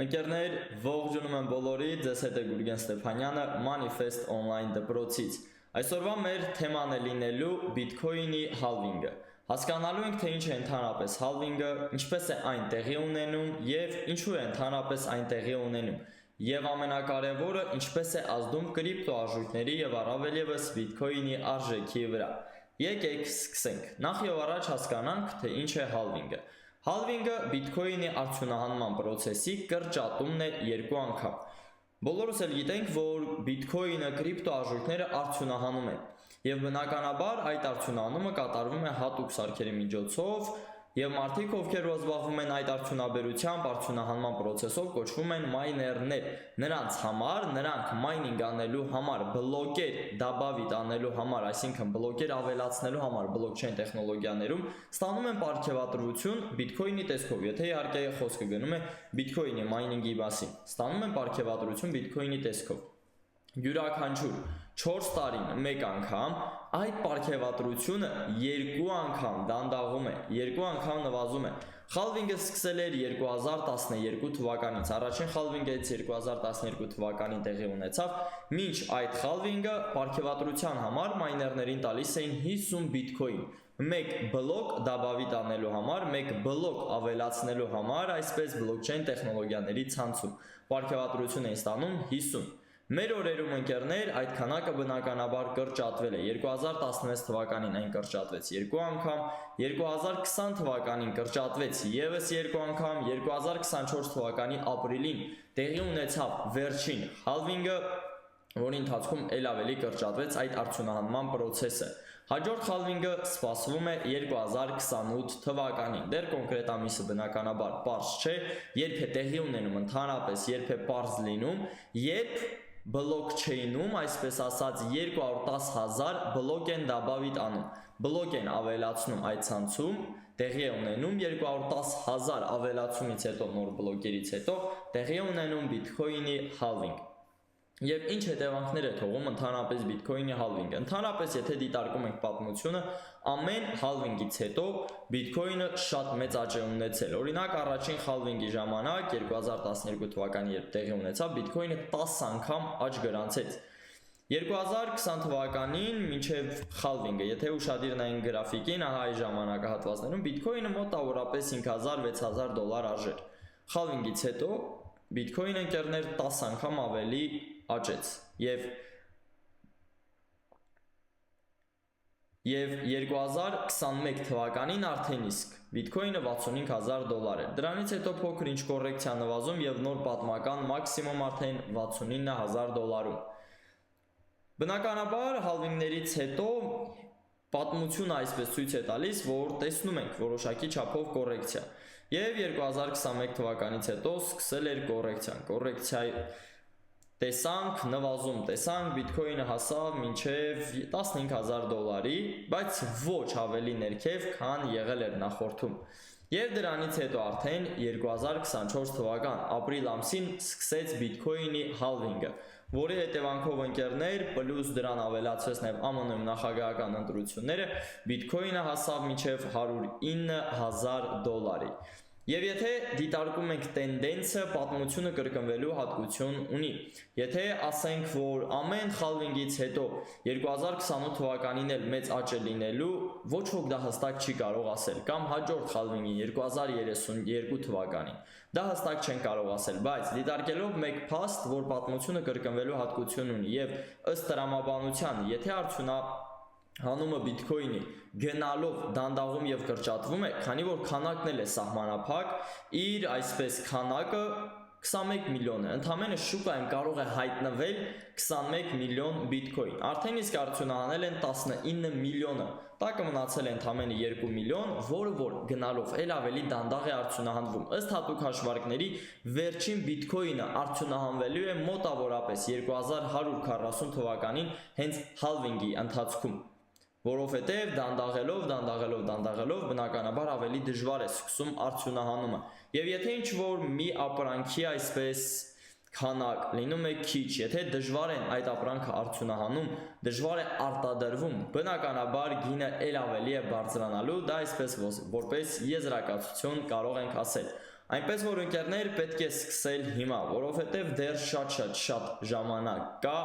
Ընկերներ, ողջունում եմ բոլորիդ, ձեզ հետ է Գուրգեն Ստեփանյանը Manifest Online դպրոցից։ Այսօրվա մեր թեման է լինելու Bitcoin-ի halving-ը։ Հասկանալու ենք, թե ինչ է ընդհանրապես halving-ը, ինչպես է այն տեղի ունենում եւ ինչու է ընդհանրապես այն տեղի ունենում։ Եվ ամենակարևորը, ինչպես է ազդում կրիպտոարժույթների եւ առավել եւս Bitcoin-ի արժեքի վրա։ Եկեք սկսենք։ Նախ եւ առաջ հասկանանք, թե ինչ է halving-ը։ Halving-ը Bitcoin-ի արդյունահանման process-ի կրճատումն է երկու անգամ։ Բոլորս էլ գիտենք, որ Bitcoin-ը կրիպտոարժույթները արդյունահանում են, եւ բնականաբար այդ արդյունահանումը կատարվում է հատուկ սարքերի միջոցով, եւ մարդիկ, ովքեր զբաղվում են այդ արդյունաբերությամբ, արդյունահանման process-ով, կոչվում են մայներներ։ Նրանց համար, նրանք mining անելու համար, բլոկեր դաբավիտ անելու համար, այսինքն բլոկեր ավելացնելու համար blockchain տեխնոլոգիաներում ստանում են պարգևատրություն Bitcoin-ի տեսքով, եթե իհարկե խոսքը գնում է Bitcoin-ի mining-ի մասին։ Ստանում են պարգևատրություն Bitcoin-ի տեսքով։ Յուրաքանչյուր 4 տարին մեկ անգամ այդ պարգևատրությունը 2 անգամ դանդաղում է, 2 անգամ նվազում է։ Halving-ը սկսել էր 2012 թվականից, առաջին halving-ը 2012 թվականին տեղի ունեցավ, մինչ այդ halving-ը պարգևատրության համար մայներներին տալիս էին 50 Bitcoin, մեկ բլոկ դաբավիտ անելու համար, մեկ բլոկ ավելացնելու համար, այսպես blockchain տեխնոլոգիաների ցանցում պարգևատրություն էին ստանում 50։ Մեր օրերում ընկերներ այդ քանակը բնականաբար կրճատվել է։ 2016 թվականին այն կրճատվեց 2 անգամ, 2020 թվականին կրճատվեց եւս 2 անգամ, 2024 թվականի ապրիլին տեղի ունեցավ վերջին halving-ը, որի ընթացքում ել ավելի կրճատվեց այդ արդյունահանման process-ը։ Հաջորդ halving-ը սպասվում է 2028 թվականին։ Դեռ կոնկրետ ամիսը բնականաբար պարզ չէ, երբ է տեղի ունենում ընդհանրապես, երբ է պարզ լինում, երբ blockchain-ում, այսպես ասած 210,000 բլոկ են դաբավիտ անում, բլոկ են ավելացնում այդ ցանցում, տեղի է ունենում 210,000 ավելացումից հետո, նոր բլոկերից հետո տեղի է ունենում Bitcoin-ի halving։ Եվ ինչ հետևանքներ է թողում ընդհանրապես Bitcoin-ի halving-ը։ Ընդհանրապես, եթե դիտարկում ենք պատմությունը, ամեն halving-ից հետո Bitcoin-ը շատ մեծ աճ է ունեցել։ Օրինակ, առաջին halving-ի ժամանակ 2012 թվականին, երբ տեղի ունեցավ, Bitcoin-ը 10 անգամ աճ գրանցեց։ 2020 թվականին մինչև halving-ը, եթե ուշադիր նայենք գրաֆիկին, ահա այս ժամանակահատվածներում Bitcoin-ը մոտավորապես 5000-6000 դոլար արժեր։ Halving-ից հետո Bitcoin-ը ընկերներ 10 անգամ ավելի աճեց եւ 2021 թվականին արդեն իսկ Bitcoin-ը 65000 դոլար էր։ Դրանից հետո փոքր ինչ կոռեկցիա նվազում եւ նոր պատմական մաքսիմում արդեն 69000 դոլարում։ Բնականաբար halving-ներից հետո պատմությունը այսպես ցույց է տալիս, որ տեսնում ենք որոշակի չափով կոռեկցիա։ Եվ 2021 թվականից հետո սկսել էր կոռեկցիան։ Կոռեկցիա տեսանք, նվազում տեսանք, Bitcoin-ը հասավ մինչև 15000 դոլարի, բայց ոչ ավելի ներքև, քան եղել էր նախորդում։ Եվ դրանից հետո արդեն 2024 թվական ապրիլ ամսին սկսեց Bitcoin-ի halving-ը, որի հետևանքով ընկերներ, պլյուս դրան ավելացվեց նաև ԱՄՆ-ում նախագահական ընտրությունները, Bitcoin-ը հասավ մինչև 109000 դոլարի։ Եվ եթե դիտարկում ենք տենդենսը, պատմությունը կրկնվելու հատկություն ունի։ Եթե ասենք, որ ամեն halving-ից հետո 2028 թվականին էլ մեծ աճ է լինելու, ոչ ոք դա հստակ չի կարող ասել, կամ հաջորդ halving-ին 2032 թվականին։ Դա հստակ չեն կարող ասել, բայց դիտարկելով մեկ փաստ, որ պատմությունը կրկնվելու հատկություն ունի, եւ ըստ տրամաբանության, եթե հանումը Bitcoin-ի գնալով դանդաղում եւ կրճատվում է, քանի որ քանակն էլ է սահմանափակ, իր այսպես քանակը 21 միլիոն է, ընդամենը շուկայում կարող է հայտնվել 21 միլիոն Bitcoin, արդեն իսկ արդյունահանել են 19 միլիոնը, տակը մնացել է ընդամենը 2 միլիոն, որը որ գնալով էլ ավելի դանդաղ է արդյունահանվում։ Ըստ հատուկ հաշվարկների, վերջին Bitcoin-ը արդյունահանվելու է մոտավորապես 2140 թվականին հենց halving-ի ընթացքում, որովհետև դանդաղելով բնականաբար ավելի դժվար է սկսում արդյունահանումը։ Եվ եթե ինչ-որ մի ապրանքի այսպես քանակ լինում է քիչ, եթե դժվար են այդ ապրանքը արդյունահանում, դժվար է արտադրվում, բնականաբար գինը ել ավելի է բարձրանալու, դա այսպես որպես եզրակացություն կարող ենք ասել։ Այնպես որ ընկերներ պետք է սկսել հիմա, որովհետև դեռ շատ ժամանակ կա,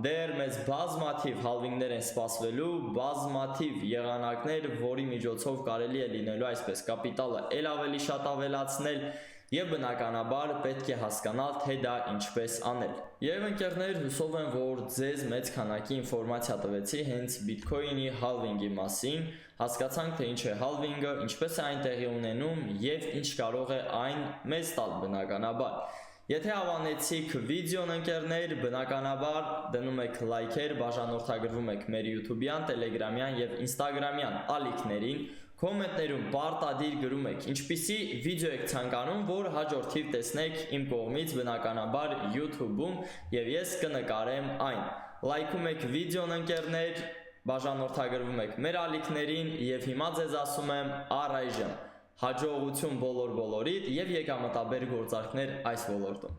դեռ մեզ բազմաթիվ հալվինգներ են սպասվելու, բազմաթիվ եղանակներ, որի միջոցով կարելի է լինելու այսպես կապիտալը ել ավելի շատ ավելացնել եւ բնականաբար պետք է հասկանալ, թե դա ինչպես անել։ Եվ ընկերներ, հուսով եմ, որ ձեզ մեծ քանակի ինֆորմացիա տվեցի հենց Bitcoin-ի հալվինգի մասին, հասկացանք, թե ինչ է հալվինգը, ինչպես է այն տեղի ունենում եւ ինչ կարող է այն մեզ տալ բնականաբար։ Եթե հավանեցիք վիդեոն ընկերներ, բնականաբար դնում եք լայքեր, բաժանորդագրվում եք մեր YouTube-յան, Telegram-յան եւ Instagram-յան ալիքներին, կոմենտներում պարտադիր գրում եք ինչպիսի վիդեո եք ցանկանում, որ հաջորդիվ տեսնեք իմ կողմից բնականաբար YouTube-ում եւ ես կնկարեմ այն։ Լայքում եք վիդեոն ընկերներ, բաժանորդագրվում եք մեր ալիքներին եւ հիմա ձեզ ասում եմ առայժմ հաջողություն բոլորիդ եւ եկամտաբեր գործարքներ այս ոլորտում։